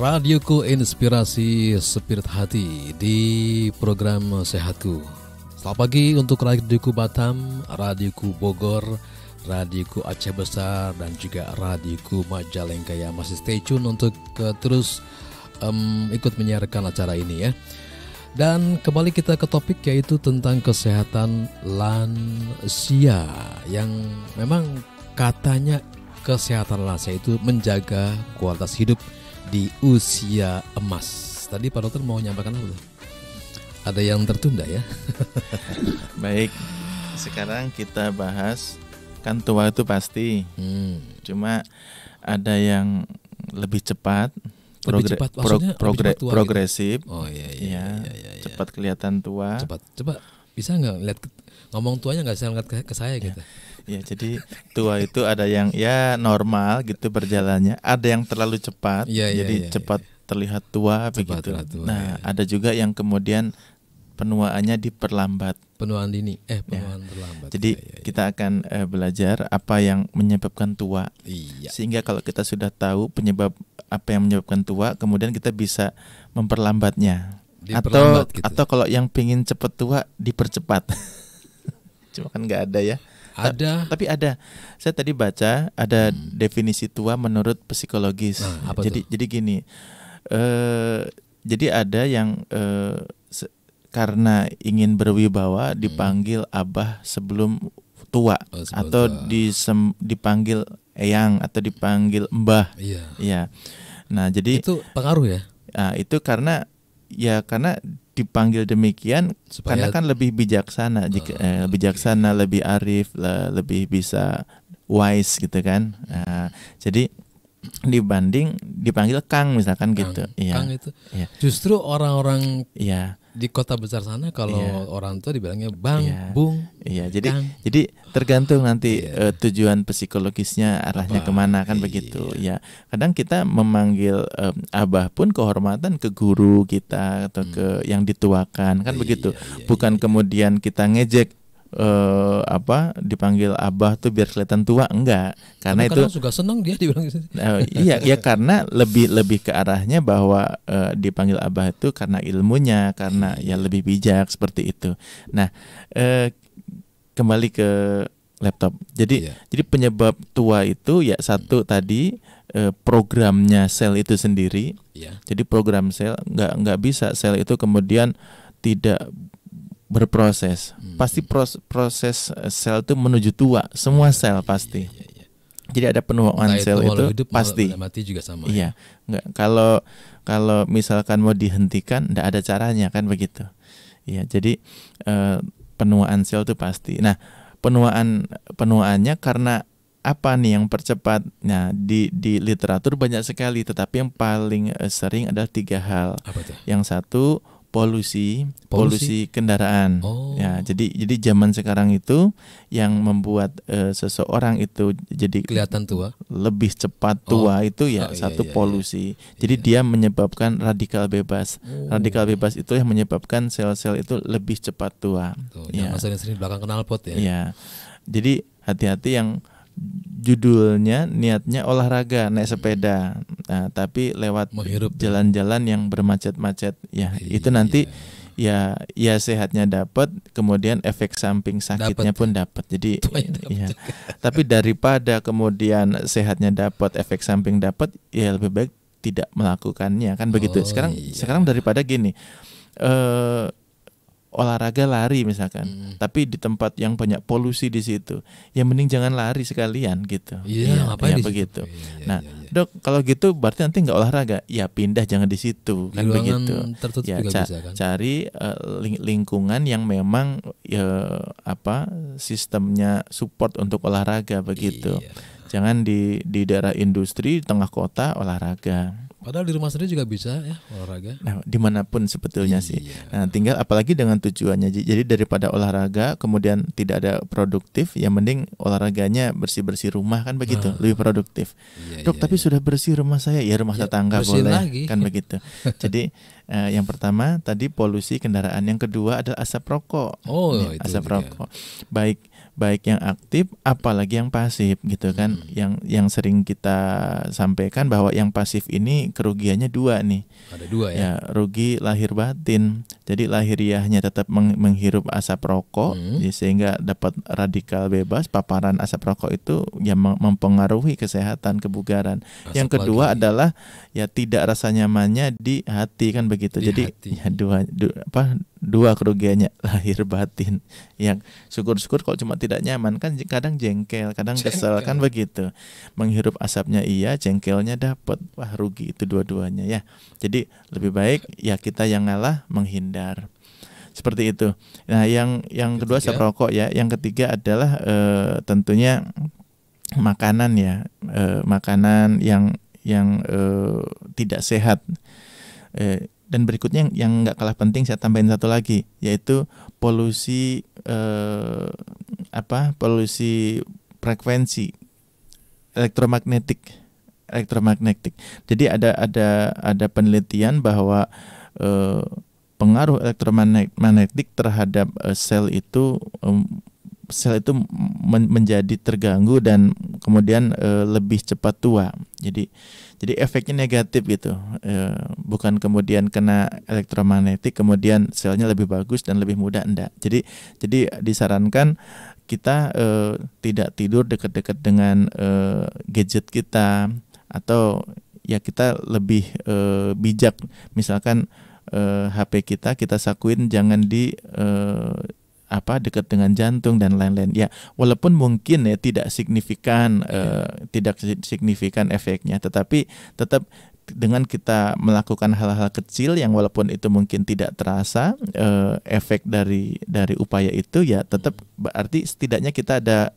Radioku Inspirasi Spirit Hati di program Sehatku. Selamat pagi untuk Radioku Batam, Radioku Bogor, Radioku Aceh Besar, dan juga Radioku Majalengka yang masih stay tune untuk terus ikut menyiarkan acara ini ya. Dan kembali kita ke topik, yaitu tentang kesehatan lansia, yang memang katanya kesehatan lansia itu menjaga kualitas hidup di usia emas. Tadi Pak Dokter mau nyampaikan apa? Ada yang tertunda ya? Baik, sekarang kita bahas, kan tua itu pasti, cuma ada yang lebih cepat, progresif. Oh iya. Cepat kelihatan tua. Coba bisa nggak lihat ngomong tuanya, nggak bisa ngeliat ke saya gitu. Ya, jadi tua itu ada yang ya normal gitu berjalannya, ada yang terlalu cepat, cepat terlihat tua begitu. Ada juga yang kemudian penuaannya diperlambat. Penuaan dini, penuaan terlambat. Jadi kita akan belajar apa yang menyebabkan tua. Sehingga kalau kita sudah tahu penyebab apa yang menyebabkan tua, kemudian kita bisa memperlambatnya. Atau kalau yang pingin cepat tua, dipercepat. Cuma kan nggak ada ya. Tapi ada. Saya tadi baca ada definisi tua menurut psikologis. Jadi gini. Jadi ada yang karena ingin berwibawa dipanggil abah sebelum tua, atau dipanggil eyang atau dipanggil mbah. Iya. Nah, jadi itu pengaruh ya? Itu karena dipanggil demikian karena kan lebih bijaksana, bijaksana, lebih arif, lebih bisa wise gitu kan. Jadi dibanding dipanggil Kang misalkan gitu. Kang itu. Justru orang-orang di kota besar sana kalau orang tua dibilangnya Bang, Bung. Jadi tergantung nanti tujuan psikologisnya arahnya kemana kan begitu. Ya, kadang kita memanggil abah pun kehormatan ke guru kita atau ke yang dituakan kan begitu. Bukan kemudian kita ngejek dipanggil abah tuh biar kelihatan tua, enggak, karena itu juga senang dia dibilang gitu. Karena lebih ke arahnya bahwa dipanggil abah itu karena ilmunya, karena ya lebih bijak seperti itu. Nah, kembali ke laptop. Jadi penyebab tua itu ya satu tadi programnya sel itu sendiri. Jadi program sel nggak bisa sel itu kemudian tidak berproses. Pasti proses sel itu menuju tua, semua sel pasti. Jadi ada penuaan sel itu pasti. Mati juga sama. Nggak, kalau misalkan mau dihentikan, nggak ada caranya kan begitu. Jadi penuaan sel itu pasti. Nah, penuaannya karena apa nih yang percepat? Nah, di literatur banyak sekali, tetapi yang paling sering adalah 3 hal. Apa itu? Yang satu polusi kendaraan. Ya, jadi zaman sekarang itu yang membuat seseorang itu jadi kelihatan tua, lebih cepat tua itu polusi. Jadi dia menyebabkan radikal bebas. Radikal bebas itu yang menyebabkan sel-sel itu lebih cepat tua. Yang sering belakang knalpot ya. Jadi hati-hati yang judulnya niatnya olahraga naik sepeda, tapi lewat jalan-jalan yang bermacet-macet, itu nanti ya sehatnya dapat, kemudian efek samping sakitnya pun dapat. Jadi tapi daripada kemudian sehatnya dapat, efek samping dapat, ya lebih baik tidak melakukannya kan begitu. Sekarang daripada gini, olahraga lari misalkan, tapi di tempat yang banyak polusi di situ, ya mending jangan lari sekalian gitu. Ngapain begitu. Dok, kalau gitu berarti nanti nggak olahraga, ya pindah, jangan di situ kan begitu. Cari lingkungan yang memang sistemnya support untuk olahraga begitu. Jangan di daerah industri tengah kota olahraga. Padahal di rumah sendiri juga bisa ya olahraga. Nah, dimanapun sebetulnya sih. Nah, tinggal apalagi dengan tujuannya. Jadi daripada olahraga kemudian tidak ada produktif, ya mending olahraganya bersih-bersih rumah kan begitu, lebih produktif. Dok, tapi sudah bersih rumah saya, ya rumah tetangga boleh lagi. Kan begitu. Jadi yang pertama tadi polusi kendaraan, yang kedua adalah asap rokok. Itu asap rokok. Baik baik yang aktif apalagi yang pasif gitu kan. Yang sering kita sampaikan bahwa yang pasif ini kerugiannya dua nih. Ada dua ya. Rugi lahir batin. Jadi lahiriahnya tetap menghirup asap rokok, sehingga dapat radikal bebas. Paparan asap rokok itu yang mempengaruhi kesehatan, kebugaran. Asap yang kedua adalah ya tidak rasa nyamannya di hati kan begitu. Jadi ya dua kerugiannya lahir batin. Yang syukur-syukur kalau cuma tidak nyaman kan kadang jengkel, kadang kesel kan begitu. Menghirup asapnya iya, jengkelnya dapat. Wah, rugi itu dua-duanya ya. Jadi lebih baik ya kita yang ngalah menghindar. Seperti itu. Nah, yang kedua asap rokok ya. Yang ketiga adalah tentunya makanan ya. Makanan yang tidak sehat. Dan berikutnya yang nggak kalah penting saya tambahin satu lagi, yaitu polusi polusi frekuensi elektromagnetik. Jadi ada penelitian bahwa pengaruh elektromagnetik terhadap sel itu menjadi terganggu dan kemudian lebih cepat tua. Jadi efeknya negatif gitu. Bukan kemudian kena elektromagnetik kemudian selnya lebih bagus dan lebih muda, enggak. Jadi disarankan kita tidak tidur dekat-dekat dengan gadget kita, atau ya kita lebih bijak. Misalkan HP kita sakuin jangan di dekat dengan jantung dan lain-lain. Ya, walaupun mungkin ya tidak signifikan efeknya, tetapi tetap dengan kita melakukan hal-hal kecil yang walaupun itu mungkin tidak terasa efek dari upaya itu, ya tetap berarti setidaknya kita ada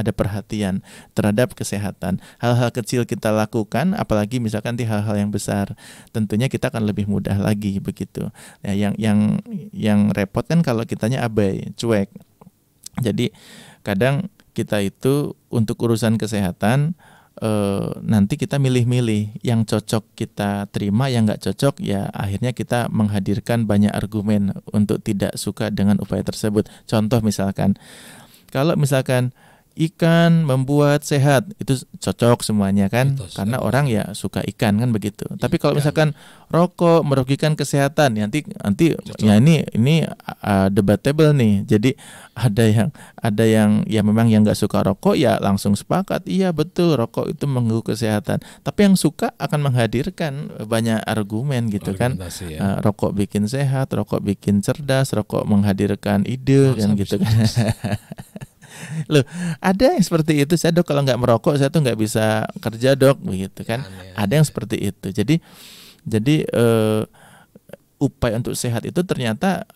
perhatian terhadap kesehatan. Hal-hal kecil kita lakukan, apalagi misalkan di hal-hal yang besar, tentunya kita akan lebih mudah lagi begitu. Ya, yang repot kan kalau kitanya abai, cuek. Jadi kadang kita itu untuk urusan kesehatan nanti kita milih-milih yang cocok kita terima, yang nggak cocok ya akhirnya kita menghadirkan banyak argumen untuk tidak suka dengan upaya tersebut. Contoh misalkan, kalau misalkan ikan membuat sehat, itu cocok semuanya kan, karena orang ya suka ikan kan begitu. Tapi kalau misalkan rokok merugikan kesehatan, nanti ya ini debatable nih. Jadi ada yang ya memang yang nggak suka rokok ya langsung sepakat, iya betul rokok itu mengganggu kesehatan. Tapi yang suka akan menghadirkan banyak argumen gitu kan. Ya. Rokok bikin sehat, rokok bikin cerdas, rokok menghadirkan ide kan gitu kan. Loh, ada yang seperti itu. Saya, dok, kalau nggak merokok saya tuh nggak bisa kerja, dok, begitu kan. Ada yang seperti itu. Jadi upaya untuk sehat itu ternyata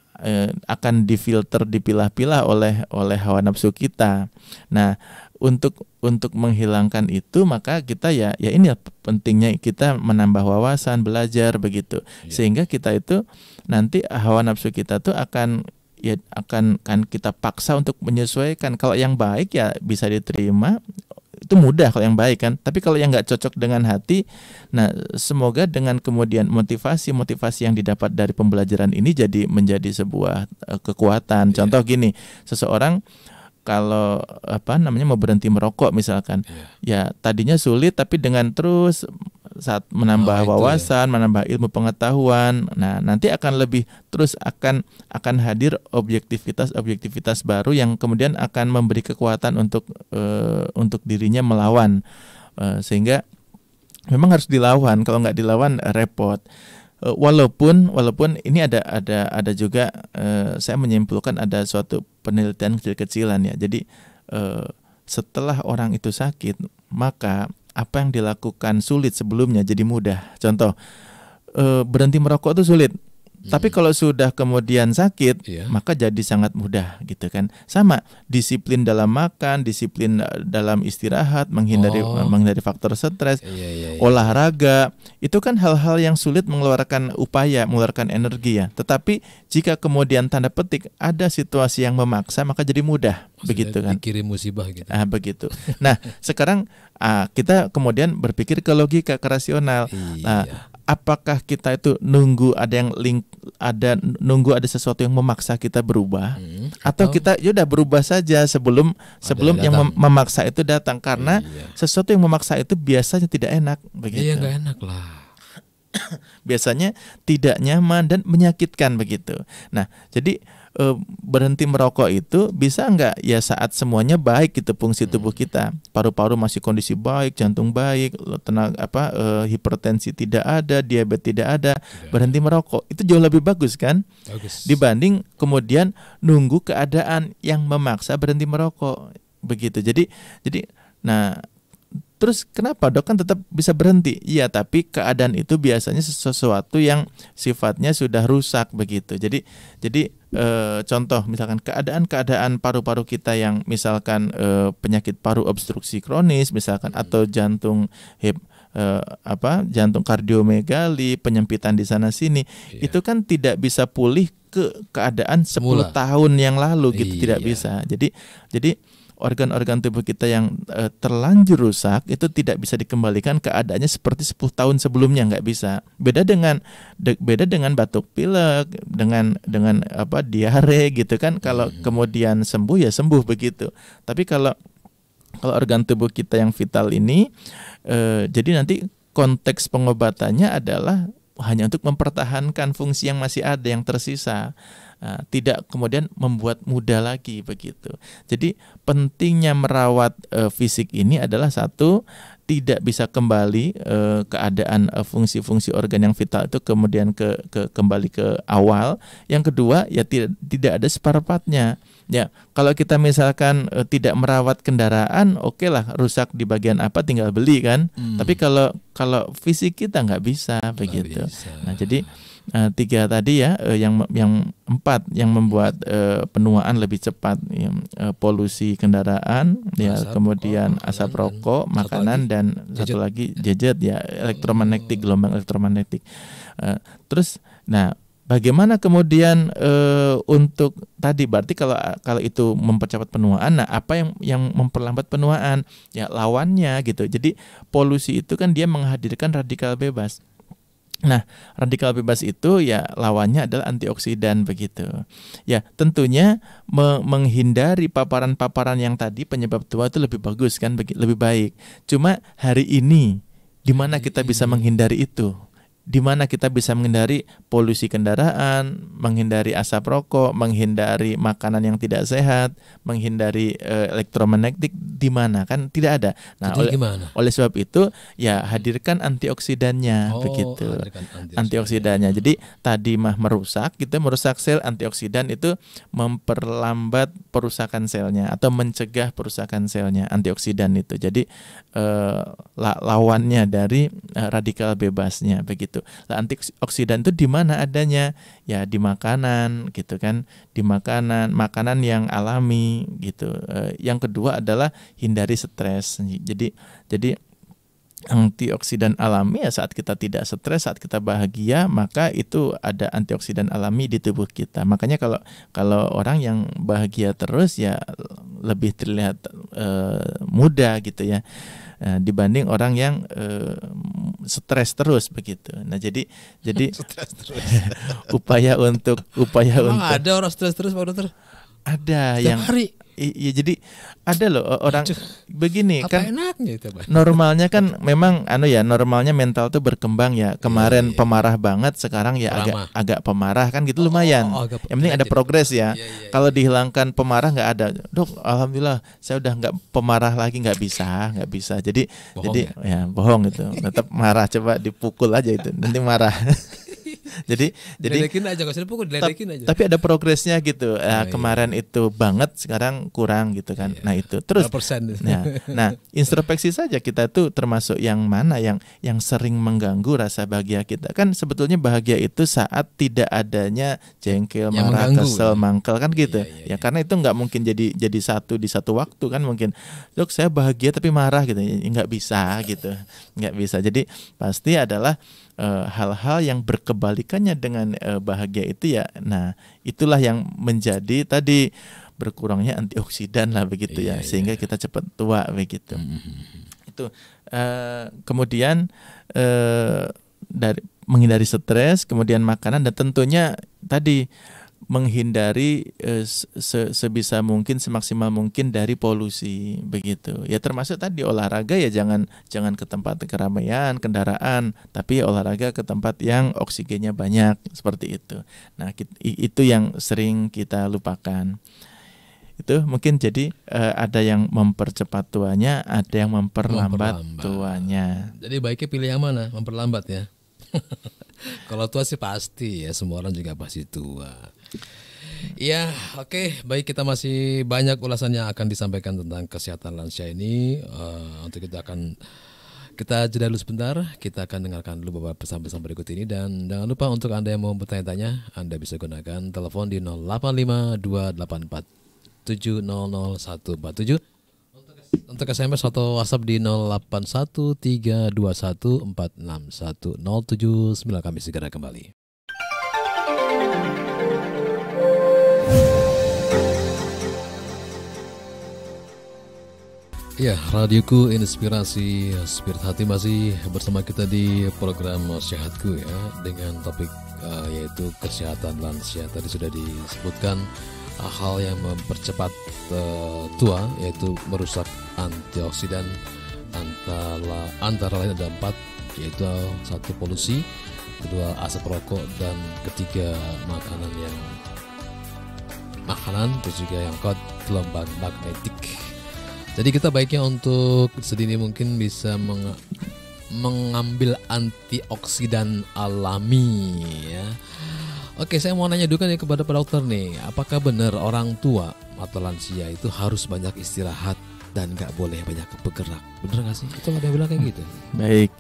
akan difilter, dipilah-pilah oleh hawa nafsu kita. Nah, untuk menghilangkan itu maka kita ya ini pentingnya kita menambah wawasan, belajar begitu. Sehingga kita itu nanti hawa nafsu kita tuh akan kita paksa untuk menyesuaikan. Kalau yang baik ya bisa diterima, itu mudah kalau yang baik kan. Tapi kalau yang nggak cocok dengan hati, nah semoga dengan kemudian motivasi yang didapat dari pembelajaran ini menjadi sebuah kekuatan. Contoh gini, seseorang kalau mau berhenti merokok misalkan, ya tadinya sulit, tapi dengan terus saat menambah wawasan, menambah ilmu pengetahuan, nah nanti akan lebih terus akan hadir objektivitas baru yang kemudian akan memberi kekuatan untuk dirinya melawan, sehingga memang harus dilawan. Kalau nggak dilawan repot. Walaupun ini ada juga saya menyimpulkan ada suatu penelitian kecil-kecilan ya. Jadi setelah orang itu sakit, maka apa yang dilakukan sulit sebelumnya jadi mudah. Contoh, berhenti merokok itu sulit. Tapi kalau sudah kemudian sakit, maka jadi sangat mudah gitu kan. Sama, disiplin dalam makan, disiplin dalam istirahat, menghindari faktor stres, olahraga, itu kan hal-hal yang sulit mengeluarkan energi ya. Tetapi jika kemudian tanda petik ada situasi yang memaksa, maka jadi mudah. Maksudnya begitu kan. Dikirim musibah gitu. Begitu. Nah, sekarang kita kemudian berpikir ke logika, ke rasional. Nah, apakah kita itu nunggu nunggu ada sesuatu yang memaksa kita berubah, atau kita ya udah berubah saja sebelum yang memaksa itu datang, karena sesuatu yang memaksa itu biasanya tidak enak begitu. Iya, nggak enak lah. Biasanya tidak nyaman dan menyakitkan begitu. Nah, jadi berhenti merokok itu bisa nggak ya saat semuanya baik gitu fungsi tubuh kita, paru-paru masih kondisi baik, jantung baik, hipertensi tidak ada, diabetes tidak ada, berhenti merokok itu jauh lebih bagus kan, dibanding kemudian nunggu keadaan yang memaksa berhenti merokok begitu. Jadi nah terus kenapa dok kan tetap bisa berhenti? Iya, tapi keadaan itu biasanya sesuatu yang sifatnya sudah rusak begitu. Jadi contoh misalkan keadaan paru-paru kita yang misalkan penyakit paru obstruksi kronis misalkan, atau jantung jantung kardiomegali, penyempitan di sana sini, itu kan tidak bisa pulih ke keadaan 10 tahun yang lalu gitu, tidak bisa. Jadi organ-organ tubuh kita yang terlanjur rusak itu tidak bisa dikembalikan keadaannya seperti 10 tahun sebelumnya, nggak bisa. Beda dengan batuk pilek, dengan diare gitu kan. Kalau kemudian sembuh ya sembuh begitu. Tapi kalau organ tubuh kita yang vital ini, jadi nanti konteks pengobatannya adalah hanya untuk mempertahankan fungsi yang masih ada, yang tersisa. Tidak kemudian membuat muda lagi begitu. Jadi pentingnya merawat fisik ini adalah satu, tidak bisa kembali keadaan fungsi-fungsi organ yang vital itu kemudian kembali ke awal. Yang kedua ya tidak ada spare partnya. Ya, kalau kita misalkan tidak merawat kendaraan, oke lah, rusak di bagian apa tinggal beli kan. Tapi kalau fisik kita nggak bisa begitu. Nah, jadi 3 tadi ya, yang 4 yang membuat penuaan lebih cepat, polusi kendaraan, kemudian asap rokok, makanan, dan satu lagi gadget ya, elektromagnetik, gelombang elektromagnetik. Terus, nah bagaimana kemudian untuk tadi, berarti kalau itu mempercepat penuaan, nah apa yang memperlambat penuaan? Ya lawannya gitu. Jadi polusi itu kan dia menghadirkan radikal bebas. Nah, radikal bebas itu ya lawannya adalah antioksidan begitu. Ya, tentunya menghindari paparan-paparan yang tadi penyebab tua itu lebih bagus kan, lebih baik. Cuma hari ini di mana kita bisa menghindari itu? Di mana kita bisa menghindari polusi kendaraan, menghindari asap rokok, menghindari makanan yang tidak sehat, menghindari elektromagnetik, di mana kan tidak ada. Nah, oleh sebab itu ya hadirkan antioksidannya begitu. Antioksidannya. Jadi tadi merusak sel, antioksidan itu memperlambat perusakan selnya atau mencegah perusakan selnya, antioksidan itu. Jadi lawannya dari radikal bebasnya begitu. Nah, antioksidan itu di mana adanya? Ya di makanan gitu kan, di makanan yang alami gitu. Yang kedua adalah hindari stres. Jadi antioksidan alami ya saat kita tidak stres, saat kita bahagia, maka itu ada antioksidan alami di tubuh kita. Makanya kalau orang yang bahagia terus ya lebih terlihat muda gitu ya, dibanding orang yang stres terus begitu. Nah jadi upaya untuk ada orang stres terus Pak Dokter? Ada setiap hari. Iya, jadi ada loh orang begini apa kan enaknya itu, Pak? Normalnya kan memang normalnya mental tuh berkembang ya. Kemarin pemarah banget, sekarang ya agak pemarah kan gitu, lumayan. Yang penting ada progres ya. Kalau dihilangkan pemarah nggak ada, dok, alhamdulillah saya udah nggak pemarah lagi, nggak bisa. Jadi bohong gitu. Tetap marah, coba dipukul aja itu nanti marah. jadi diledekin aja, nggak usah dipukul, diledekin aja. Tapi ada progresnya gitu. Kemarin itu banget, sekarang kurang gitu kan. Nah itu terus. Nah introspeksi saja kita tuh termasuk yang mana yang sering mengganggu rasa bahagia kita. Kan sebetulnya bahagia itu saat tidak adanya jengkel, marah, kesel, mangkel kan gitu. Ya karena itu nggak mungkin jadi satu di satu waktu kan. Mungkin dok saya bahagia tapi marah gitu, nggak bisa gitu, nggak bisa. Jadi pasti adalah hal-hal yang berkebalikannya dengan bahagia itu ya. Nah itulah yang menjadi tadi berkurangnya antioksidan lah begitu ya, sehingga kita cepat tua begitu. Itu kemudian dari menghindari stres, kemudian makanan, dan tentunya tadi menghindari sebisa mungkin, semaksimal mungkin dari polusi begitu. Ya termasuk tadi olahraga ya jangan ke tempat keramaian, kendaraan, tapi olahraga ke tempat yang oksigennya banyak seperti itu. Nah, itu yang sering kita lupakan. Itu mungkin jadi ada yang mempercepat tuanya, ada yang memperlambat tuanya. Jadi baiknya pilih yang mana? Memperlambat ya. Kalau tua sih pasti ya, semua orang juga pasti tua. Ya, oke, baik, kita masih banyak ulasan yang akan disampaikan tentang kesehatan lansia ini. Untuk kita jeda dulu sebentar, kita akan dengarkan dulu beberapa pesan-pesan berikut ini, dan jangan lupa untuk Anda yang mau bertanya-tanya, Anda bisa gunakan telepon di 085284700147. Untuk SMS atau WhatsApp di 081321461079. Kami segera kembali. Ya, radioku Inspirasi Spirit Hati masih bersama kita di program Sehatku ya, dengan topik yaitu kesehatan lansia. Tadi sudah disebutkan hal yang mempercepat tua, yaitu merusak antioksidan, antara lain ada 4, yaitu 1 polusi, 2 asap rokok, dan 3 makanan, terus juga yang keempat gelombang magnetik. Jadi kita baiknya untuk sedini mungkin bisa mengambil antioksidan alami ya. Oke, saya mau nanya dulu kan ya kepada Pak Dokter nih, apakah benar orang tua atau lansia itu harus banyak istirahat dan nggak boleh banyak bergerak? Bener nggak sih? Itu ada yang bilang kayak gitu. Baik,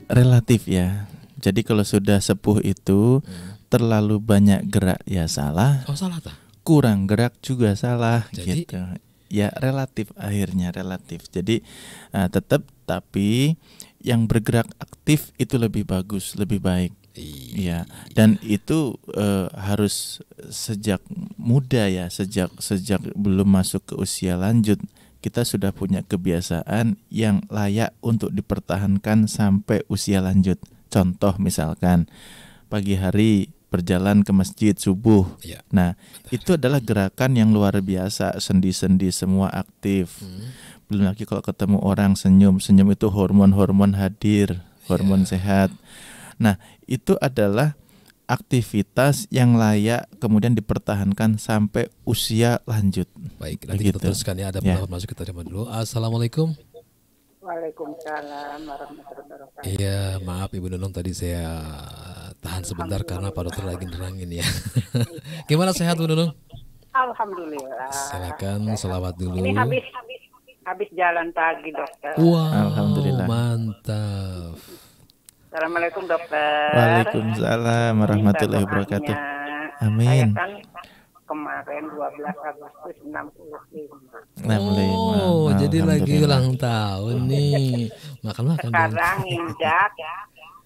relatif ya. Jadi kalau sudah sepuh itu terlalu banyak gerak ya salah. Oh, salah tak? Kurang gerak juga salah. Jadi, gitu. Ya relatif, akhirnya relatif. Jadi tetap, tapi yang bergerak aktif itu lebih bagus, lebih baik. Iya, dan itu harus sejak muda ya, sejak belum masuk ke usia lanjut, kita sudah punya kebiasaan yang layak untuk dipertahankan sampai usia lanjut. Contoh misalkan pagi hari berjalan ke masjid subuh. Ya, nah, itu adalah gerakan yang luar biasa, sendi-sendi semua aktif. Belum lagi kalau ketemu orang senyum itu hormon hadir, hormon sehat. Nah, itu adalah aktivitas yang layak kemudian dipertahankan sampai usia lanjut. Baik, nanti kita teruskan ya. Ada pendapat masuk, kita terima dulu. Assalamualaikum. Waalaikumsalam warahmatullahi wabarakatuh. Iya, maaf Ibu Nunung, tadi saya tahan sebentar karena Pak Dokter lagi nerangin ya. Gimana, sehat Bu Nunung? Alhamdulillah. Silakan, selawat dulu. Ini habis jalan pagi, Dokter. Wow, alhamdulillah. Mantap. Assalamualaikum, Dokter. Waalaikumsalam warahmatullahi wabarakatuh. Amin. Saya kan kemarin 12 Agustus 65. Oh, jadi lagi ulang tahun nih. Makan. Sekarang injak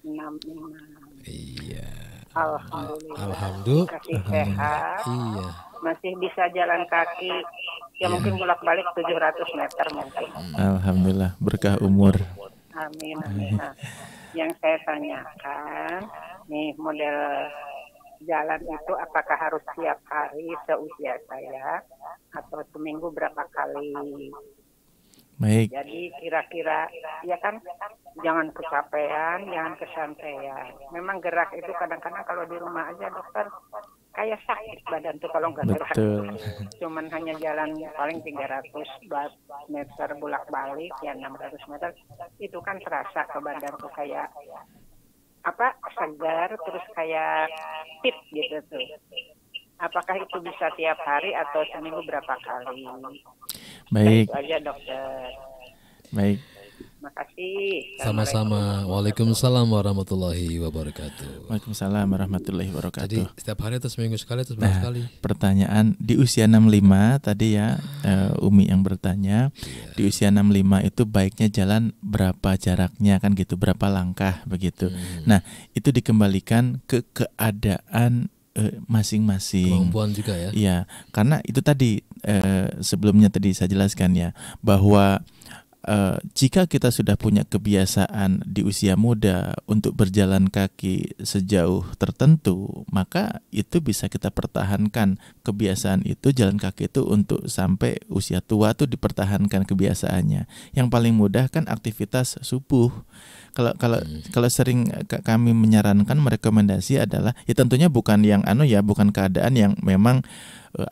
65. Iya. Alhamdulillah. Kasih sehat. Iya. Masih bisa jalan kaki. Ya mungkin bolak-balik 700 meter mungkin. Alhamdulillah, berkah umur. Amin. Nah, yang saya tanyakan, nih model jalan itu apakah harus tiap hari seusia saya atau seminggu berapa kali? Baik. Jadi kira-kira ya kan, jangan kecapean, jangan kesantean. Memang gerak itu kadang-kadang kalau di rumah aja, Dokter, kayak sakit badan tuh kalau nggak gerak. Betul. Cuman hanya jalan paling 300 meter bolak-balik ya 600 meter, itu kan terasa ke badan tuh kayak segar, terus kayak fit gitu tuh. Apakah itu bisa tiap hari atau seminggu berapa kali? Baik. Itu aja, Dokter. Baik. Makasih. Sama-sama. Waalaikumsalam warahmatullahi wabarakatuh. Waalaikumsalam warahmatullahi wabarakatuh. Tadi setiap hari atau seminggu sekali atau sebulan sekali? Pertanyaan di usia 65 tadi ya, Umi yang bertanya. Iya. Di usia 65 itu baiknya jalan berapa jaraknya kan gitu, berapa langkah begitu. Nah, itu dikembalikan ke keadaan masing-masing. Kemampuan juga ya. Iya, karena itu tadi sebelumnya tadi saya jelaskan ya, bahwa jika kita sudah punya kebiasaan di usia muda untuk berjalan kaki sejauh tertentu, maka itu bisa kita pertahankan kebiasaan itu, jalan kaki itu untuk sampai usia tua tuh dipertahankan kebiasaannya. Yang paling mudah kan aktivitas subuh. Kalau sering kami menyarankan, merekomendasi adalah ya tentunya bukan yang bukan keadaan yang memang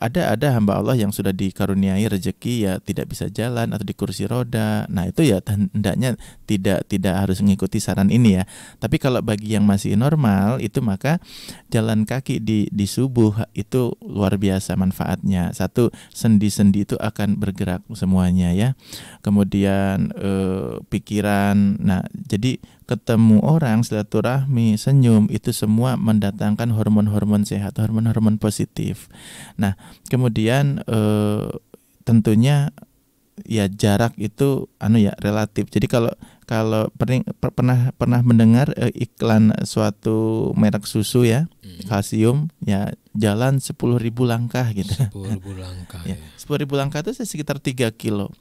ada hamba Allah yang sudah dikaruniai rezeki ya tidak bisa jalan atau di kursi roda. Nah, itu ya hendaknya tidak harus mengikuti saran ini ya. Tapi kalau bagi yang masih normal itu, maka jalan kaki di subuh itu luar biasa manfaatnya. Satu, sendi-sendi itu akan bergerak semuanya ya. Kemudian pikiran. Nah, jadi ketemu orang, silaturahmi, senyum, itu semua mendatangkan hormon-hormon sehat, hormon-hormon positif. Nah, kemudian tentunya ya jarak itu relatif. Jadi kalau pernah mendengar iklan suatu merek susu ya, kalsium ya, jalan 10.000 langkah gitu. 10.000 langkah ya. 10.000 langkah itu sekitar 3 kilo.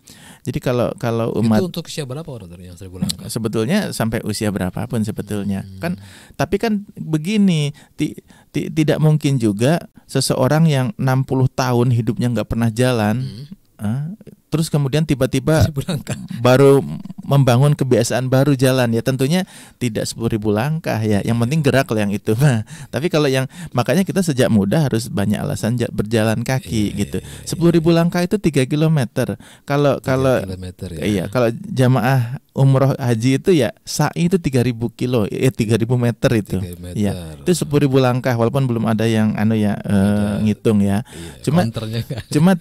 Jadi kalau umat itu untuk usia berapa orang yang 1.000 langkah? Sebetulnya sampai usia berapapun sebetulnya. Kan tapi kan begini, tidak mungkin juga seseorang yang 60 tahun hidupnya nggak pernah jalan, terus kemudian tiba-tiba baru membangun kebiasaan baru jalan, ya tentunya tidak 10.000 langkah ya. Yang penting gerak lah yang itu. Tapi kalau yang, makanya kita sejak muda harus banyak alasan berjalan kaki gitu. 10.000 langkah itu 3 kilometer. Kalau ya. Iya, kalau jamaah umroh haji itu ya sa'i itu 3.000 meter itu. Ya, itu 10.000 langkah walaupun belum ada yang ngitung ya. Cuma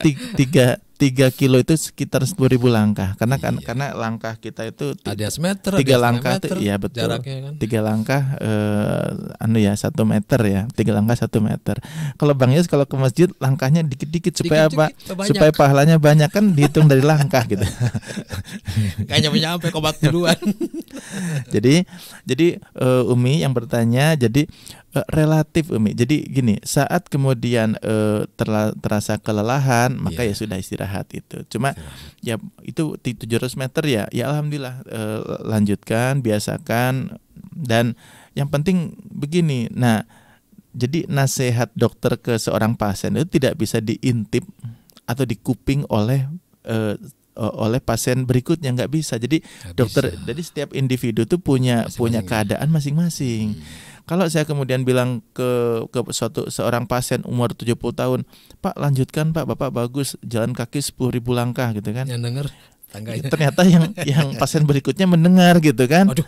3 kilo itu sekitar 10.000 langkah karena langkah kita itu ada meter, 3 langkah itu ya betul kan? 3 langkah 1 meter ya, 3 langkah 1 meter. Kalau Bang Yos kalau ke masjid langkahnya dikit-dikit supaya apa? Supaya pahalanya banyak, kan dihitung dari langkah gitu. Kayaknya nyampe kobat duluan. Jadi Umi yang bertanya, jadi relatif Umi. Jadi gini, saat kemudian terasa kelelahan, maka ya sudah istirahat itu. Cuma ya itu 700 meter ya alhamdulillah, lanjutkan, biasakan, dan yang penting begini. Nah, jadi nasihat dokter ke seorang pasien itu tidak bisa diintip atau dikuping oleh pasien berikutnya, nggak bisa. Jadi jadi setiap individu tuh punya keadaan masing-masing. Kalau saya kemudian bilang ke seorang pasien umur 70 tahun, Pak lanjutkan Pak, Bapak bagus jalan kaki 10.000 langkah gitu kan. Yang denger tangganya. Ternyata yang pasien berikutnya mendengar gitu kan. Aduh.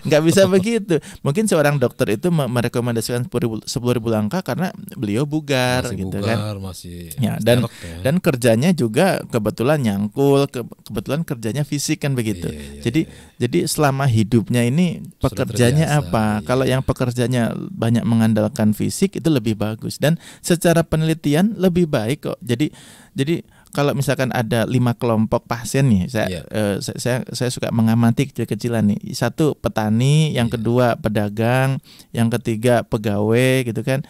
Nggak bisa begitu. Mungkin seorang dokter itu merekomendasikan 10.000 langkah karena beliau bugar gitu kan. Masih ya, dan kerjanya juga kebetulan nyangkul, kebetulan kerjanya fisik kan begitu. Jadi selama hidupnya ini pekerjaannya apa? Kalau yang pekerjaannya banyak mengandalkan fisik itu lebih bagus, dan secara penelitian lebih baik kok. Jadi kalau misalkan ada 5 kelompok pasien nih, saya suka mengamati kecil-kecilan nih. 1 petani, yang kedua pedagang, yang ketiga pegawai gitu kan.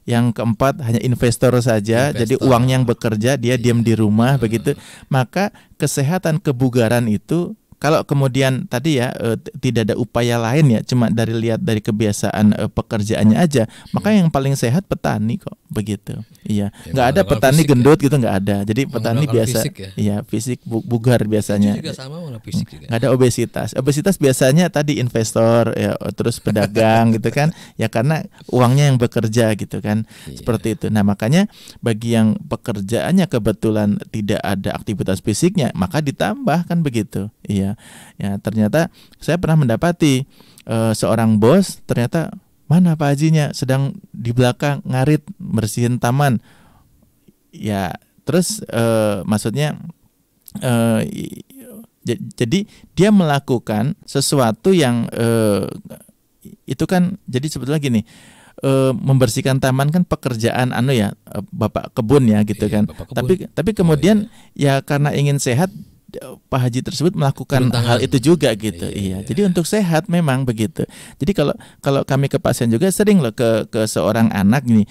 Yang keempat hanya investor saja. Jadi uang yang bekerja, dia diam di rumah begitu. Maka kesehatan kebugaran itu, kalau kemudian tadi tidak ada upaya lain ya, cuma lihat dari kebiasaan pekerjaannya aja, maka yang paling sehat petani kok begitu. Iya, nggak ada petani gendut gitu, nggak ada. Jadi petani biasa, fisik bugar biasanya. Itu juga sama malah fisik juga. Nggak ada obesitas. Obesitas biasanya tadi investor ya, terus pedagang gitu kan, ya karena uangnya yang bekerja gitu kan, seperti itu. Nah makanya bagi yang pekerjaannya kebetulan tidak ada aktivitas fisiknya, maka ditambah kan begitu. Iya. Ya, ternyata saya pernah mendapati seorang bos, ternyata mana Pak Hajinya sedang di belakang ngarit bersihin taman. Ya, terus maksudnya jadi dia melakukan sesuatu yang itu kan, jadi sebetulnya gini, membersihkan taman kan pekerjaan bapak kebun ya gitu kan. Tapi kemudian ya karena ingin sehat, Pak Haji tersebut melakukan hal itu juga gitu. Iya. Jadi untuk sehat memang begitu. Jadi kalau kami ke pasien juga sering loh ke seorang anak nih,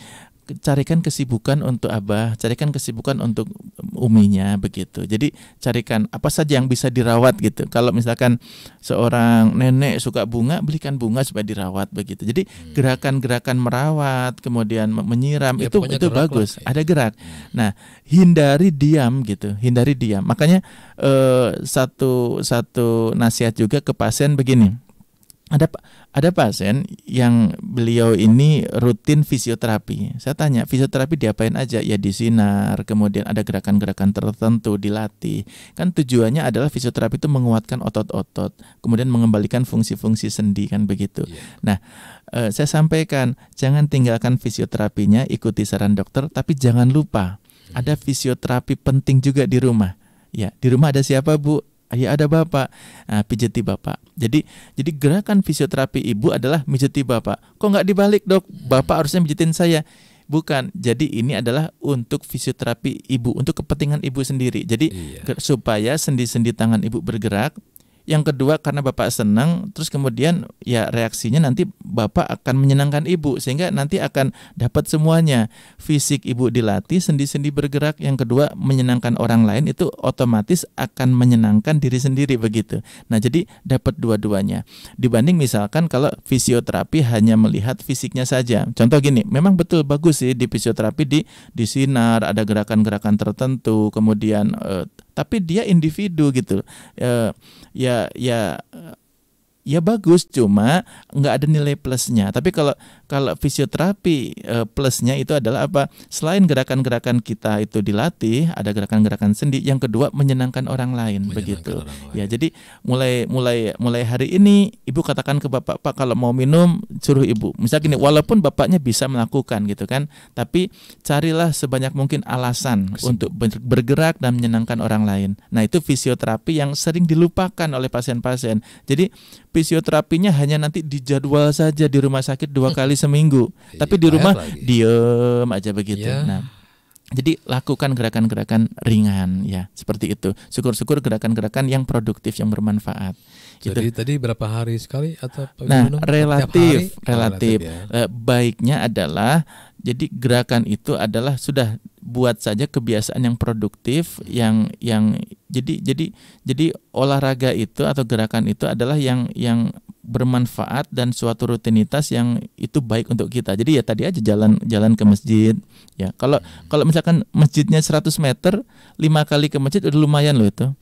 carikan kesibukan untuk Abah, carikan kesibukan untuk uminya begitu. Jadi carikan apa saja yang bisa dirawat gitu. Kalau misalkan seorang nenek suka bunga, belikan bunga supaya dirawat begitu. Jadi gerakan-gerakan merawat, kemudian menyiram Ya, itu pokoknya bagus. gerak lah, Ada gerak. Nah, hindari diam gitu. Hindari diam. Makanya satu nasihat juga ke pasien begini. Ada pasien yang beliau ini rutin fisioterapi. Saya tanya, fisioterapi diapain aja? Ya disinar, kemudian ada gerakan-gerakan tertentu dilatih. Kan tujuannya adalah fisioterapi itu menguatkan otot-otot, kemudian mengembalikan fungsi-fungsi sendi kan begitu. Nah, saya sampaikan, jangan tinggalkan fisioterapinya, ikuti saran dokter, tapi jangan lupa ada fisioterapi penting juga di rumah. Ya, di rumah ada siapa, Bu? Ya ada bapak, pijeti bapak. Jadi gerakan fisioterapi ibu adalah mijeti bapak. Kok nggak dibalik, Dok? Bapak harusnya mijetin saya. Bukan. Jadi ini adalah untuk fisioterapi ibu, untuk kepentingan ibu sendiri. Jadi supaya sendi-sendi tangan ibu bergerak. Yang kedua karena bapak senang, terus kemudian ya reaksinya nanti bapak akan menyenangkan ibu, sehingga nanti akan dapat semuanya. Fisik ibu dilatih, sendi-sendi bergerak. Yang kedua menyenangkan orang lain, itu otomatis akan menyenangkan diri sendiri begitu. Nah jadi dapat dua-duanya. Dibanding misalkan kalau fisioterapi hanya melihat fisiknya saja. Contoh gini, memang betul bagus sih di fisioterapi di sinar, ada gerakan-gerakan tertentu, kemudian tapi dia individu gitu. Ya bagus, cuma nggak ada nilai plusnya. Tapi kalau fisioterapi plusnya itu adalah apa? Selain gerakan-gerakan kita itu dilatih, ada gerakan-gerakan sendi. Yang kedua menyenangkan orang lain begitu. Ya jadi mulai hari ini ibu katakan ke bapak, Pak kalau mau minum suruh ibu. Misalnya gini, walaupun bapaknya bisa melakukan gitu kan, tapi carilah sebanyak mungkin alasan untuk bergerak dan menyenangkan orang lain. Nah itu fisioterapi yang sering dilupakan oleh pasien-pasien. Jadi fisioterapinya hanya nanti dijadwal saja di rumah sakit 2 kali seminggu, tapi di rumah diem aja begitu. Nah, jadi lakukan gerakan-gerakan ringan ya, seperti itu. Syukur-syukur gerakan-gerakan yang produktif, yang bermanfaat. Jadi tadi berapa hari sekali atau relatif ya. Baiknya adalah jadi gerakan itu adalah sudah buat saja kebiasaan yang produktif, yang jadi olahraga itu atau gerakan itu adalah yang bermanfaat dan suatu rutinitas yang itu baik untuk kita. Jadi ya tadi aja jalan ke masjid ya. Kalau misalkan masjidnya 100 meter, 5 kali ke masjid udah lumayan loh itu.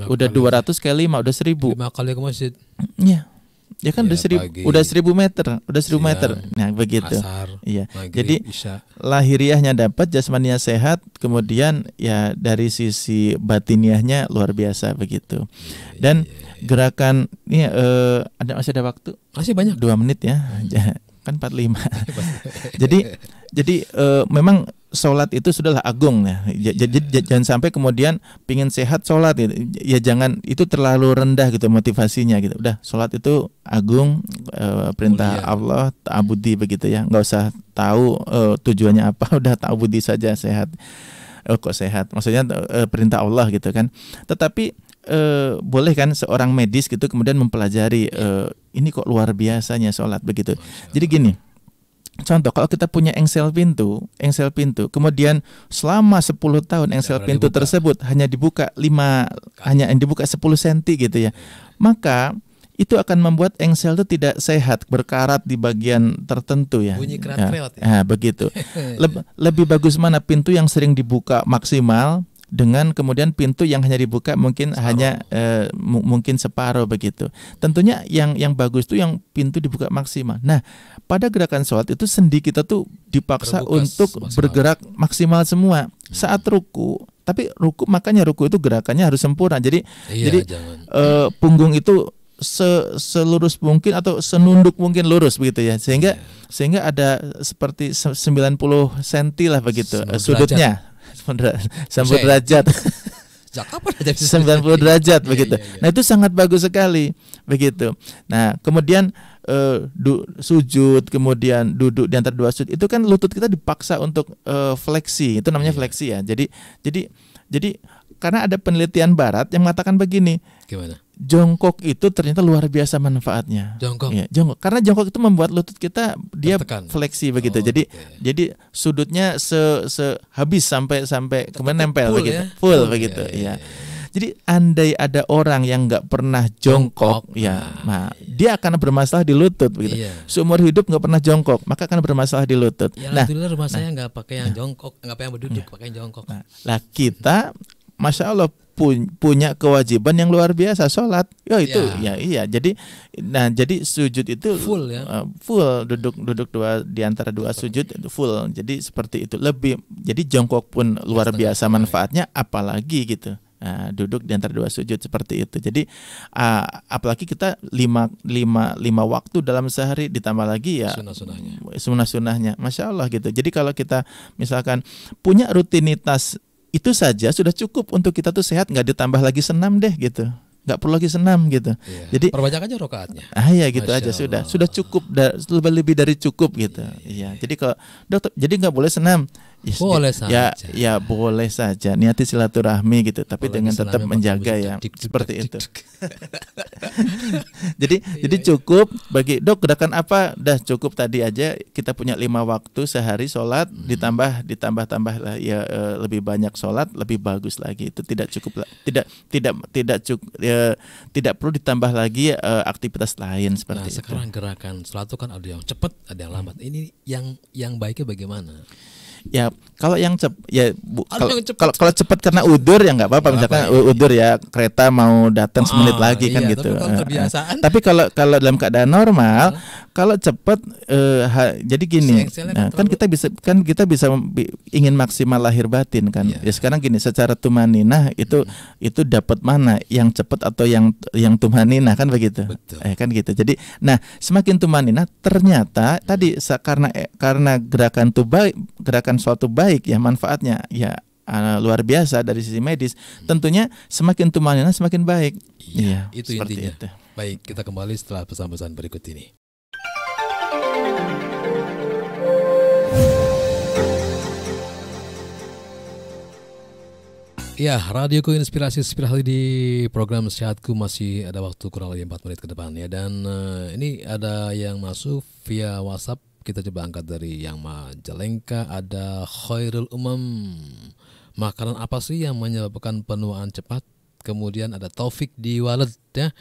Udah 200 kali 5 udah 1000. 5 kali ke masjid. Iya. Ya kan udah 1000 meter, udah 1000 meter. Nah, begitu. Asar, iya. maghrib, jadi isya. Lahiriahnya dapat, jasmaninya sehat, kemudian ya dari sisi batiniahnya luar biasa begitu. Dan gerakan ini masih ada waktu? Masih banyak. 2 menit ya. Kan 45. jadi memang sholat itu sudahlah agung ya. Jadi jangan sampai kemudian pingin sehat sholat gitu. Ya jangan itu terlalu rendah gitu motivasinya gitu. Udah sholat itu agung, perintah mulia. Allah ta'abudi begitu ya. Nggak usah tahu tujuannya apa, udah ta'abudi saja sehat. Kok sehat? Maksudnya perintah Allah gitu kan. Tetapi boleh kan seorang medis gitu kemudian mempelajari ini kok luar biasanya sholat begitu. Jadi gini. Contoh, kalau kita punya engsel pintu, kemudian selama 10 tahun engsel pintu tersebut hanya dibuka 10 cm gitu ya. Maka itu akan membuat engsel itu tidak sehat, berkarat di bagian tertentu ya. Bunyi kerat-kerat ya. Begitu. Lebih bagus mana pintu yang sering dibuka maksimal dengan kemudian pintu yang hanya dibuka mungkin mungkin separuh begitu. Tentunya yang bagus itu yang pintu dibuka maksimal. Nah, pada gerakan sholat itu sendi kita tuh dipaksa untuk bergerak maksimal semua saat ruku. Tapi makanya ruku itu gerakannya harus sempurna. Jadi punggung itu selurus mungkin atau senunduk mungkin lurus begitu ya. Sehingga ada seperti 90 cm lah begitu sudutnya. 90 derajat. 90 derajat begitu. Nah, itu sangat bagus sekali begitu. Nah, kemudian sujud, kemudian duduk di antara 2 sujud itu kan lutut kita dipaksa untuk fleksi. Itu namanya fleksi ya. Jadi karena ada penelitian barat yang mengatakan begini. Gimana? jongkok itu ternyata luar biasa manfaatnya. Jongkok. Ya, jongkok. Karena jongkok itu membuat lutut kita dia tertekan, fleksi begitu. Jadi sudutnya habis sampai kemudian nempel full begitu. Ya? Full begitu. Ya. Jadi andai ada orang yang nggak pernah jongkok, dia akan bermasalah di lutut begitu. Seumur hidup nggak pernah jongkok, maka akan bermasalah di lutut. Ya, alhamdulillah rumah saya nggak pakai yang jongkok, nggak pakai yang berduduk, pakai yang jongkok. Lah kita, masya Allah punya kewajiban yang luar biasa, sholat. Jadi sujud itu full ya. Full duduk di antara dua sujud itu full. Jadi seperti itu jadi jongkok pun luar biasa manfaatnya, apalagi gitu. Nah, duduk di antara dua sujud seperti itu. Jadi apalagi kita lima waktu dalam sehari, ditambah lagi ya sunnah-sunnahnya, masya Allah gitu. Jadi kalau kita misalkan punya rutinitas itu saja sudah cukup untuk kita tuh sehat, nggak ditambah lagi senam deh gitu, nggak perlu lagi senam gitu. Jadi perbanyak aja rokaatnya. Gitu aja sudah cukup, lebih dari cukup gitu. Iya. Jadi kalau dokter, jadi nggak boleh senam. Boleh saja. Ya boleh saja. Niati silaturahmi gitu, tapi dengan tetap menjaga ya seperti itu. Jadi cukup bagi dok, gerakan apa? Dah cukup tadi aja, kita punya 5 waktu sehari sholat, ditambah lah ya, lebih banyak sholat lebih bagus lagi. Itu tidak cukup, tidak perlu ditambah lagi aktivitas lain seperti itu. Sekarang gerakan sholat itu kan ada yang cepat, ada yang lambat. Ini yang baiknya bagaimana? Ya kalau yang kalau cepat karena udur ya nggak apa-apa, misalkan udur ya, kereta mau datang semenit lagi kan gitu. Tapi kalau dalam keadaan normal, kalau cepat jadi gini, kan kita bisa ingin maksimal lahir batin kan. Ya sekarang gini, secara tumaninah itu dapat mana, yang cepat atau yang tumaninah kan begitu. Kan gitu. Jadi semakin tumaninah ternyata tadi karena gerakan suatu baik ya, manfaatnya ya luar biasa dari sisi medis. Tentunya semakin tumanina semakin baik. Iya, itu intinya. Itu. Baik, kita kembali setelah pesan-pesan berikut ini. Ya, radioku inspirasi di program Sehatku masih ada waktu kurang lebih 4 menit ke depan ya. Dan ini ada yang masuk via WhatsApp. Kita coba angkat dari yang Majalengka. Ada Khairul Umam. Makanan apa sih yang menyebabkan penuaan cepat? Kemudian ada Taufik di Walid ya.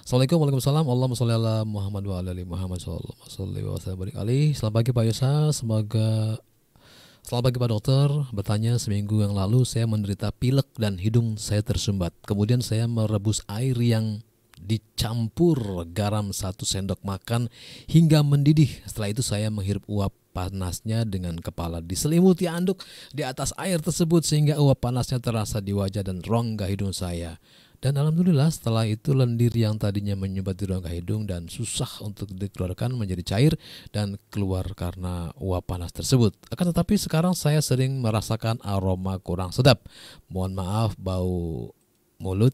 Assalamualaikum, waalaikumsalam. Allahumma sholli ala Muhammad wa ala ali Muhammad sholli wa sallim alaihi. Selamat pagi Pak Yosa. Selamat pagi Pak Dokter. Bertanya, seminggu yang lalu saya menderita pilek dan hidung saya tersumbat. Kemudian saya merebus air yang dicampur garam 1 sendok makan hingga mendidih. Setelah itu saya menghirup uap panasnya dengan kepala diselimuti anduk di atas air tersebut sehingga uap panasnya terasa di wajah dan rongga hidung saya. Dan alhamdulillah setelah itu lendir yang tadinya menyumbat di rongga hidung dan susah untuk dikeluarkan menjadi cair dan keluar karena uap panas tersebut. Akan tetapi sekarang saya sering merasakan aroma kurang sedap. Mohon maaf, bau mulut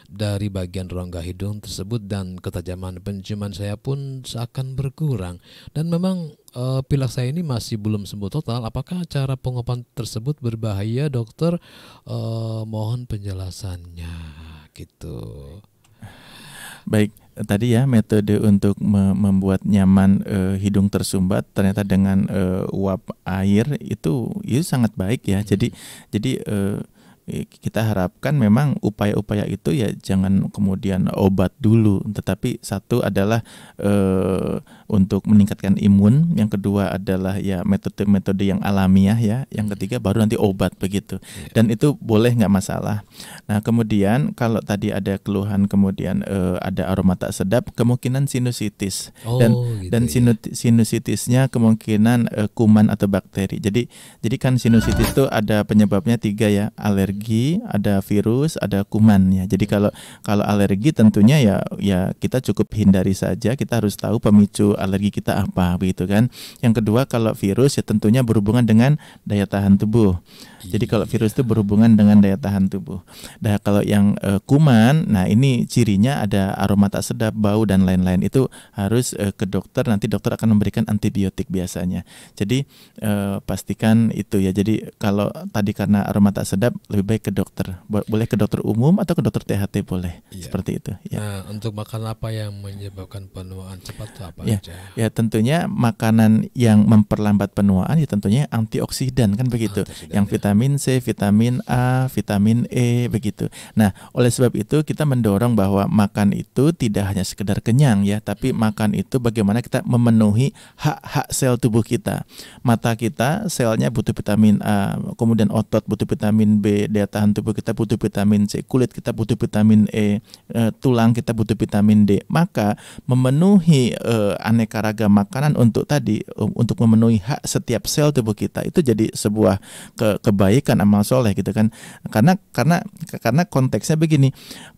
dari bagian rongga hidung tersebut dan ketajaman penciuman saya pun seakan berkurang. Dan memang pilek saya ini masih belum sembuh total. Apakah cara pengobatan tersebut berbahaya, dokter? Mohon penjelasannya gitu. Baik, tadi ya metode untuk membuat nyaman hidung tersumbat ternyata dengan uap air itu sangat baik ya. Jadi kita harapkan memang upaya-upaya itu ya jangan kemudian obat dulu, tetapi satu adalah untuk meningkatkan imun, yang kedua adalah ya metode yang alamiah ya, yang ketiga baru nanti obat begitu. Dan itu boleh, nggak masalah. Nah kemudian kalau tadi ada keluhan kemudian ada aroma tak sedap, kemungkinan sinusitis dan sinusitisnya kemungkinan kuman atau bakteri. Jadi kan sinusitis itu ada penyebabnya 3 ya, alergi, ada virus, ada kuman ya. Jadi kalau alergi tentunya ya kita cukup hindari saja. Kita harus tahu pemicu alergi kita apa begitu kan. Yang kedua kalau virus ya tentunya berhubungan dengan daya tahan tubuh. Jadi kalau virus itu berhubungan dengan daya tahan tubuh. Nah kalau yang kuman, nah ini cirinya ada aroma tak sedap, bau dan lain-lain. Itu harus ke dokter. Nanti dokter akan memberikan antibiotik biasanya. Jadi pastikan itu ya. Jadi kalau tadi karena aroma tak sedap, lebih lebih baik ke dokter. Boleh ke dokter umum atau ke dokter THT boleh. Seperti itu. Ya. Nah, untuk makanan apa yang menyebabkan penuaan cepat itu apa aja? Ya, tentunya makanan yang memperlambat penuaan ya tentunya antioksidan kan begitu. Yang vitamin C, vitamin A, vitamin E begitu. Nah, oleh sebab itu kita mendorong bahwa makan itu tidak hanya sekedar kenyang ya, tapi makan itu bagaimana kita memenuhi hak-hak sel tubuh kita. Mata kita selnya butuh vitamin A, kemudian otot butuh vitamin B, daya tahan tubuh kita butuh vitamin C, kulit kita butuh vitamin E, tulang kita butuh vitamin D. Maka memenuhi aneka ragam makanan untuk memenuhi hak setiap sel tubuh kita itu jadi sebuah kebaikan, amal soleh gitu kan. Karena konteksnya begini,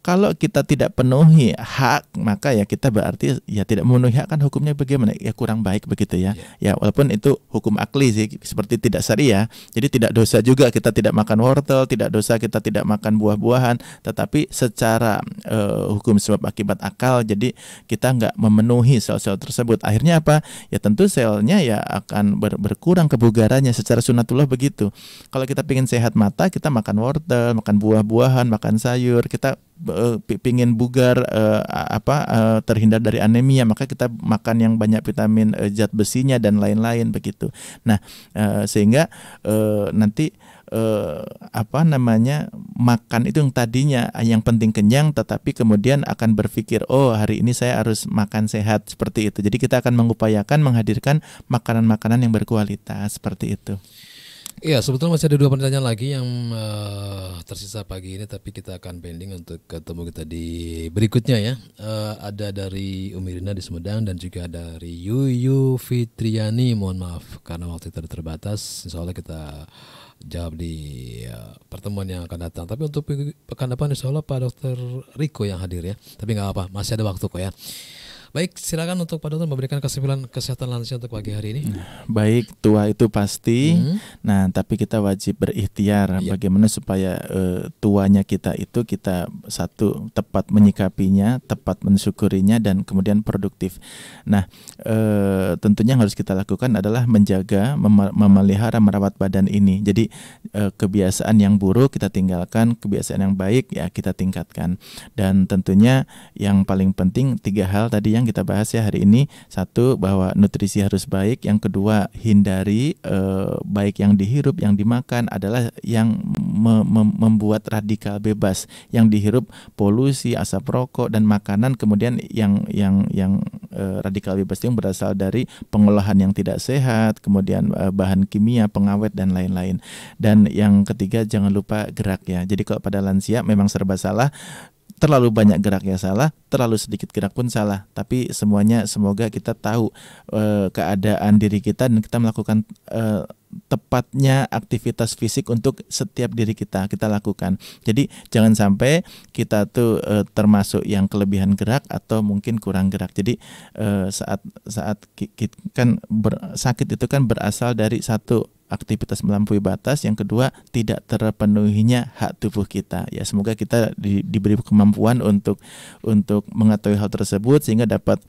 kalau kita tidak penuhi hak, maka ya kita berarti ya tidak memenuhi hak, kan hukumnya bagaimana? Ya kurang baik begitu ya. Ya walaupun itu hukum akli sih, seperti tidak syariah. Jadi tidak dosa juga kita tidak makan wortel, tidak dosa kita tidak makan buah-buahan, tetapi secara hukum sebab akibat akal, jadi kita nggak memenuhi sel-sel tersebut. Akhirnya apa? Ya tentu selnya ya akan berkurang kebugarannya, secara sunatullah begitu. Kalau kita ingin sehat mata, kita makan wortel, makan buah-buahan, makan sayur. Kita pingin bugar, terhindar dari anemia, maka kita makan yang banyak vitamin, zat besinya dan lain-lain begitu. Nah, sehingga nanti makan itu yang tadinya yang penting kenyang, tetapi kemudian akan berpikir, oh hari ini saya harus makan sehat, seperti itu. Jadi kita akan mengupayakan menghadirkan makanan-makanan yang berkualitas, seperti itu. Iya, sebetulnya masih ada 2 pertanyaan lagi yang tersisa pagi ini, tapi kita akan pending untuk ketemu kita di berikutnya ya. Ada dari Umi Rina di Sumedang dan juga dari Yuyu Fitriani. Mohon maaf karena waktu kita terbatas. Insya Allah kita jawab di pertemuan yang akan datang. Tapi untuk pekan depan insya Allah Pak Dr. Riko yang hadir ya. Tapi nggak apa, masih ada waktu kok ya. Baik, silakan untuk Pak Dokter memberikan kesimpulan kesehatan lansia untuk pagi hari ini. Baik, tua itu pasti. Nah, tapi kita wajib berikhtiar bagaimana supaya tuanya kita itu kita satu tepat menyikapinya, tepat mensyukurinya, dan kemudian produktif. Nah, tentunya yang harus kita lakukan adalah menjaga, memelihara, merawat badan ini. Jadi kebiasaan yang buruk kita tinggalkan, kebiasaan yang baik ya kita tingkatkan. Dan tentunya yang paling penting 3 hal tadi yang kita bahas ya hari ini. 1, bahwa nutrisi harus baik. Yang kedua, hindari baik yang dihirup, yang dimakan adalah yang membuat radikal bebas. Yang dihirup polusi, asap rokok dan makanan, kemudian yang radikal bebas yang berasal dari pengolahan yang tidak sehat, kemudian bahan kimia, pengawet dan lain-lain. Dan yang ketiga, jangan lupa gerak ya. Jadi kalau pada lansia memang serba salah. Terlalu banyak gerak ya salah, terlalu sedikit gerak pun salah. Tapi semuanya semoga kita tahu keadaan diri kita dan kita melakukan tepatnya aktivitas fisik untuk setiap diri kita lakukan. Jadi jangan sampai kita tuh termasuk yang kelebihan gerak atau mungkin kurang gerak. Jadi saat kan sakit itu kan berasal dari satu, aktivitas melampaui batas, yang kedua tidak terpenuhinya hak tubuh kita. Ya semoga kita diberi kemampuan untuk mengetahui hal tersebut sehingga dapat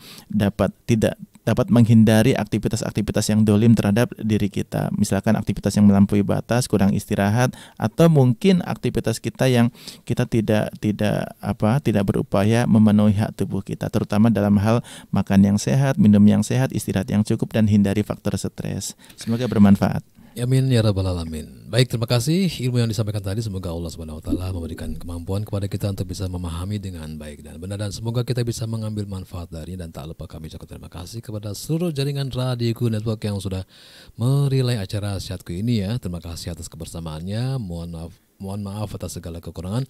menghindari aktivitas-aktivitas yang dolim terhadap diri kita. Misalkan aktivitas yang melampaui batas, kurang istirahat, atau mungkin aktivitas kita yang kita tidak berupaya memenuhi hak tubuh kita, terutama dalam hal makan yang sehat, minum yang sehat, istirahat yang cukup, dan hindari faktor stres. Semoga bermanfaat. Amin ya rabbal alamin. Baik, terima kasih ilmu yang disampaikan tadi. Semoga Allah Subhanahu wa taala memberikan kemampuan kepada kita untuk bisa memahami dengan baik dan benar, dan semoga kita bisa mengambil manfaat darinya. Dan tak lupa kami ucapkan terima kasih kepada seluruh jaringan Radioku Network yang sudah merelay acara Sehatku ini ya. Terima kasih atas kebersamaannya. Mohon maaf atas segala kekurangan.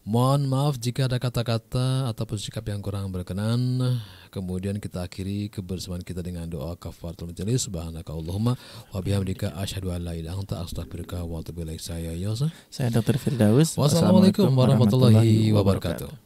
Mohon maaf jika ada kata-kata ataupun sikap yang kurang berkenan. Kemudian kita akhiri kebersamaan kita dengan doa kafaratul majelis. Subhanaka Allahumma wa bihamdika asyhadu an la ilaha illa anta astaghfiruka wa atubu ilaik. Saya Yosa. Saya Dr. Firdaus. Wassalamualaikum warahmatullahi wabarakatuh.